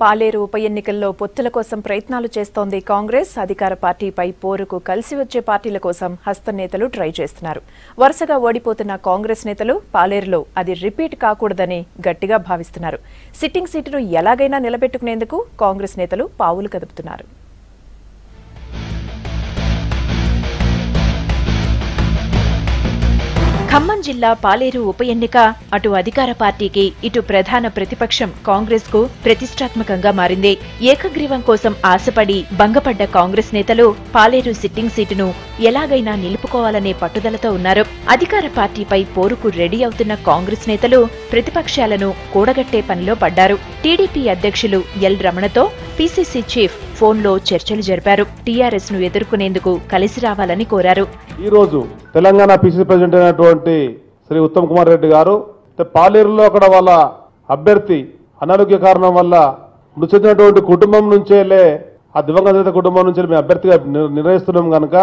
పాలేరు ఉప ఎన్నికల్లో పొత్తుల కోసం ప్రయత్నాలు చేస్తోంది కాంగ్రెస్. అధికార పార్టీపై పోరుకు కలిసి వచ్చే పార్టీల కోసం హస్తం నేతలు ట్రై చేస్తున్నారు. వరుసగా ఓడిపోతున్న కాంగ్రెస్ నేతలు పాలేరులో అది రిపీట్ కాకూడదని గట్టిగా భావిస్తున్నారు. సిట్టింగ్ సీటును ఎలాగైనా నిలబెట్టుకునేందుకు కాంగ్రెస్ నేతలు పావులు కదుపుతున్నారు. ఖమ్మం జిల్లా పాలేరు ఉప ఎన్నిక అటు అధికార పార్టీకి ఇటు ప్రధాన ప్రతిపక్షం కాంగ్రెస్ కు ప్రతిష్టాత్మకంగా మారింది. ఏకగ్రీవం కోసం ఆశపడి భంగపడ్డ కాంగ్రెస్ నేతలు పాలేరు సిట్టింగ్ సీటును ఎలాగైనా నిలుపుకోవాలనే పట్టుదలతో ఉన్నారు. అధికార పార్టీపై పోరుకు రెడీ అవుతున్న కాంగ్రెస్ నేతలు ప్రతిపక్షాలను కూడగట్టే పనిలో పడ్డారు. టీడీపీ అధ్యక్షులు ఎల్ రమణతో పీసీసీ చీఫ్ ఫోన్లో చర్చలు జరిపారు. టీఆర్ఎస్ ను ఎదుర్కొనేందుకు కలిసి రావాలని కోరారు. ఈ రోజు తెలంగాణ పీసీసీ ప్రెసిడెంట్ అయినటువంటి శ్రీ ఉత్తమ్ కుమార్ రెడ్డి గారు పాలేరులో అక్కడ వాళ్ళ అభ్యర్థి అనారోగ్య కారణం వల్ల మృతి చెందినటువంటి కుటుంబం నుంచేలే ఆ దివంగత కుటుంబం నుంచి మేము అభ్యర్థిగా నిర్ణయిస్తున్నాం కనుక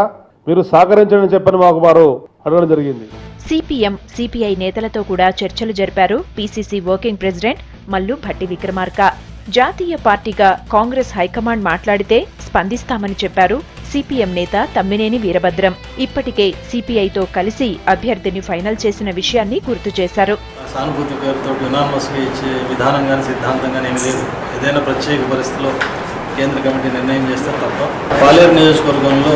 మీరు సహకరించండి చెప్పని మాకు వారు అడగడం జరిగింది. సిపిఎం సిపిఐ నేతలతో కూడా చర్చలు జరిపారు PCC working president Mallu Bhatti Vikramarka. జాతీయ పార్టీగా కాంగ్రెస్ హైకమాండ్ మాట్లాడితే స్పందిస్తామని చెప్పారు సిపిఎం నేత తమ్మినేని వీరభద్రం. ఇప్పటికే సిపిఐతో కలిసి అభ్యర్థిని ఫైనల్ చేసిన విషయాన్ని గుర్తు చేశారు. సానుభూతి పేరుతో యునానిమస్గా ఇచ్చే విధానం కానీ సిద్ధాంతం కానీ ఏమి లేదు. ఏదైనా ప్రత్యేక పరిస్థితిలో కేంద్ర కమిటీ నిర్ణయం చేస్తే తప్ప పాలేరు నియోజకవర్గంలో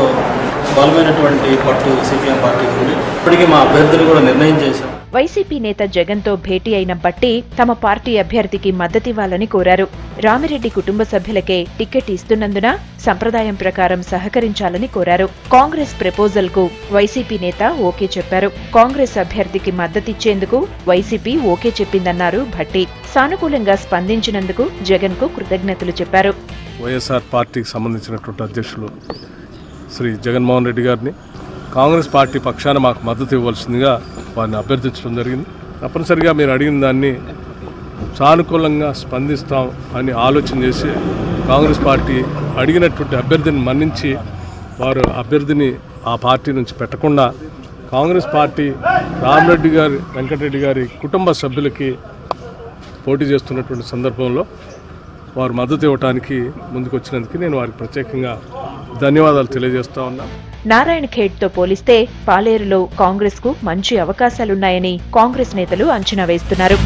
బలమైనటువంటి పట్టు సిపిఎం పార్టీకి ఉంది. ఇప్పటికీ మా అభ్యర్థిని కూడా నిర్ణయం చేశాం. వైసీపీ నేత జగన్తో భేటీ అయిన బట్టి తమ పార్టీ అభ్యర్థికి మద్దతివ్వాలని కోరారు. రామిరెడ్డి కుటుంబ సభ్యులకే టికెట్ ఇస్తున్నందున సంప్రదాయం ప్రకారం సహకరించాలని కోరారు. కాంగ్రెస్ ప్రపోజల్ కు వైసీపీ నేత ఓకే చెప్పారు. కాంగ్రెస్ అభ్యర్థికి మద్దతిచ్చేందుకు వైసీపీ ఓకే చెప్పిందన్నారు భట్టి. సానుకూలంగా స్పందించినందుకు జగన్ కు కృతజ్ఞతలు చెప్పారు. వైఎస్ఆర్ పార్టీకి సంబంధించినటువంటి అధ్యక్షులు శ్రీ జగన్మోహన్ రెడ్డి గారిని కాంగ్రెస్ పార్టీ పక్షాన మాకు మద్దతు ఇవ్వాల్సిందిగా వారిని అభ్యర్థించడం జరిగింది. తప్పనిసరిగా మీరు అడిగిన దాన్ని సానుకూలంగా స్పందిస్తాం అని ఆలోచన చేసి కాంగ్రెస్ పార్టీ అడిగినటువంటి అభ్యర్థిని మన్నించి వారు అభ్యర్థిని ఆ పార్టీ నుంచి పెట్టకుండా కాంగ్రెస్ పార్టీ రామిరెడ్డి గారి వెంకటరెడ్డి గారి కుటుంబ సభ్యులకి పోటీ చేస్తున్నటువంటి సందర్భంలో వారు మద్దతు ఇవ్వడానికి ముందుకు వచ్చినందుకు నేను వారికి ప్రత్యేకంగా ధన్యవాదాలు తెలియజేస్తా ఉన్నాను. నారాయణ ఖేడ్తో పోలిస్తే పాలేరులో కాంగ్రెస్ కు మంచి అవకాశాలున్నాయని కాంగ్రెస్ నేతలు అంచనా వేస్తున్నారు.